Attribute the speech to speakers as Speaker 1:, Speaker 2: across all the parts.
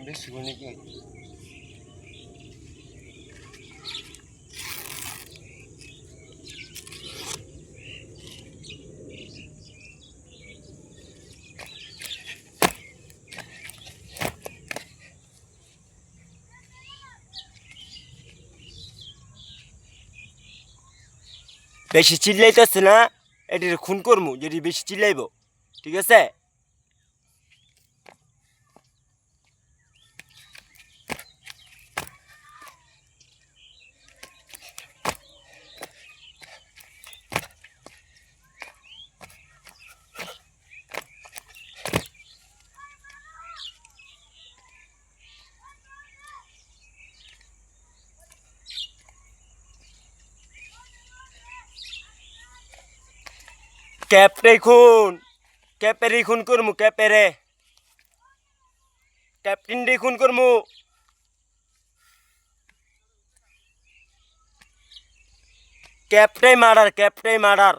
Speaker 1: বেশি করে নাকি বেশি চিল্লাইতেছে না, এটির খুন করমু যদি বেশি চিল্লাইব, ঠিক আছে? ক্যাপটাই খুন, ক্যাপেরই খুন করমু, ক্যাপেরে ক্যাপ্টেনটাই খুন করমু। ক্যাপটাই মার্ডার, ক্যাপটাই মার্ডার।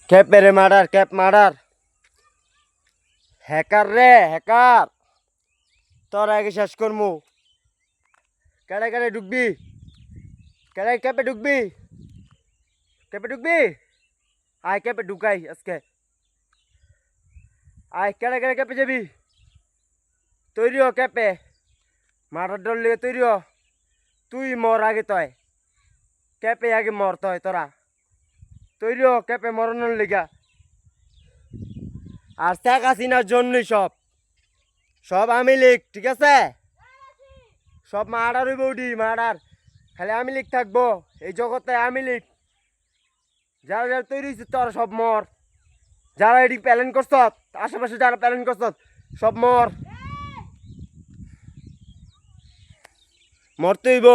Speaker 1: ক্যাপেরে মার্ডার, ক্যাপ মার্ডার। হ্যাকার রে, হ্যাকার, তোর আগে শেষ করমু। কেড়ে কেড়ে ঢুকবি, কেড়ে ক্যাপে ঢুকবি, ক্যাপে ঢুকবি, আয় ক্যাপে ঢুকাই আজকে, আয় কেড়ে কেড়ে ক্যাপে যাবি। তৈরি হ ক্যাপে, মার্ডার ডর লিগে তৈরি হ। তুই মর আগে, তয় ক্যাপে আগে মর, তয় তোরা তৈরি হ ক্যাপে মরণের লিগা। আর শেখ হাসিনার জন্যই সব, সব আমি লিখ, ঠিক আছে? সব মার্ডার হইব, উডি মার্ডার, খালি আমি লিখ থাকবো এই জগতে, আমি লিখ। যারা যারা তৈরি হয়েছে তোর সব মর, যারা এটি প্যালেন করছ, আশেপাশে যারা প্যালেন করছ সব মর, মরতে হইব।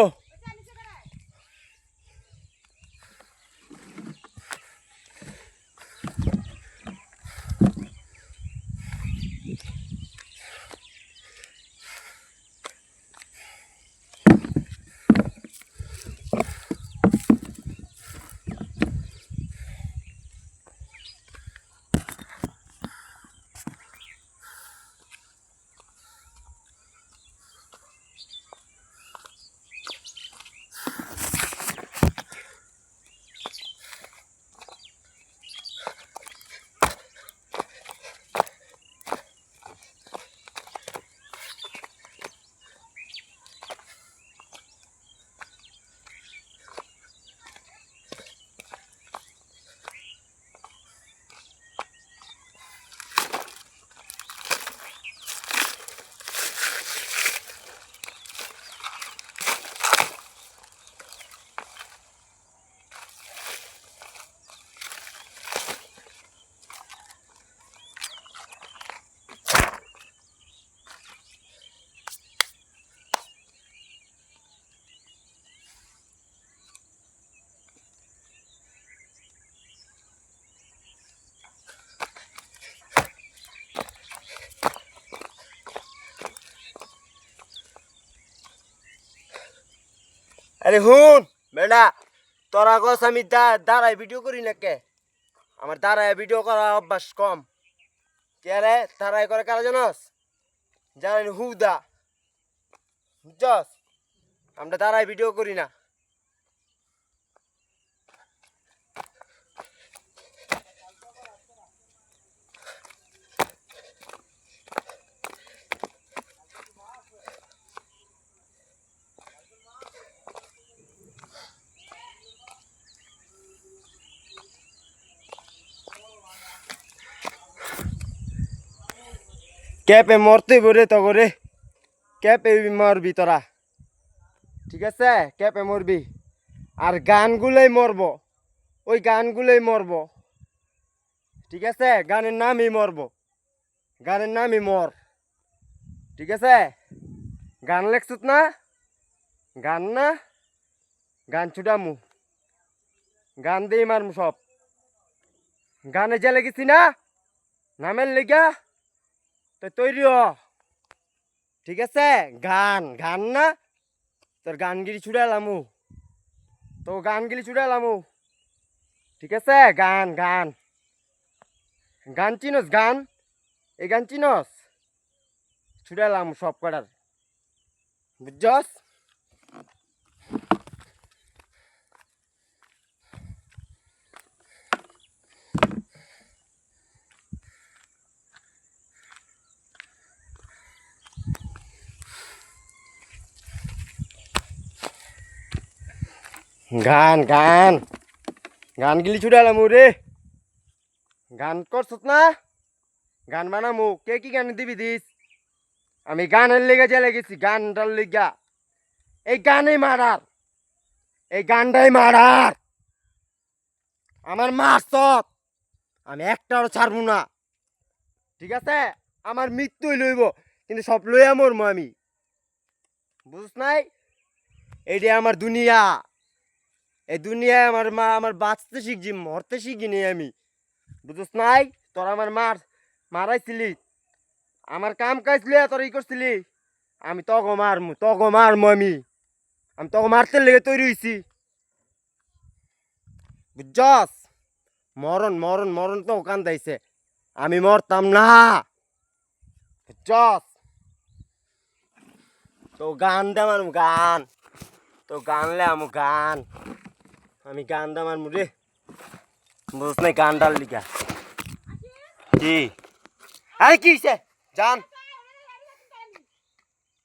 Speaker 1: আরে হুন বেটা, তোরা গছ আমি দাঁড়ায় ভিডিও করি না কে আমার দাঁড়ায় ভিডিও করা অভ্যাস কম কে রে দাঁড়ায় করে কারা জানস জানেন হুদা বুঝছস আমরা দাঁড়ায় ভিডিও করি না ক্যাপে মরতে বলে তো করে ক্যাপে মরবি তোরা ঠিক আছে ক্যাপে মরবি আর গানগুলোই মরব ওই গানগুলোই মরব ঠিক আছে গানের নামই মরব গানের নামই মর ঠিক আছে গান লেখছত না গান না গান ছুটামু গান দিয়ে মারমু সব গানে যে লেগেছি না নামের লেগা তো তৈরি হ ঠিক আছে গান গান না তোর গানগিরি ছুটালামু তো গানগিরি ছুটালামু ঠিক আছে গান গান গান চিনস গান এই গান চিনস ছুটালাম সব কটার বুঝছস গান গান গান গিলি ছুটালাম রে গান করছত না গান বানামু কে কি গান দিবি দিস আমি গানের লেগে চলে গেছি গানটার লেগা এই গানই মারার এই গানটাই মারার আমার মারছত আমি একটাও ছাড়বো না ঠিক আছে আমার মৃত্যুই লইব কিন্তু সব লইয়া মরমু আমি বুঝছ নাই এইটা আমার দুনিয়া এই দুনিয়ায় আমার মা আমার বাঁচতে শিখছি মরতে শিখিনি আমি বুঝছ নাই তোর আমার মারাইছিলি আমার কাম কাজ লিয়া তোর ই করছিলি আমি তগো মারমু আমি তগো মারতে লেগে তৈরি হয়েছি বুঝছস মরণ মরণ মরণ তো ওখান দাইছে আমি মরতাম না বুঝছস তো গান দামার গান তো গান লে আমু গান আমি গান দামার রে বুঝছ নাই গান ডাল লিখা কি আরে কি হইছে জান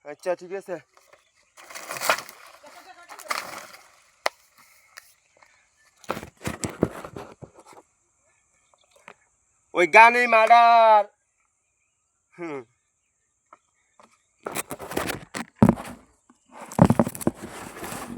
Speaker 1: আচ্ছা ঠিক আছে ওই গানে মার্ডার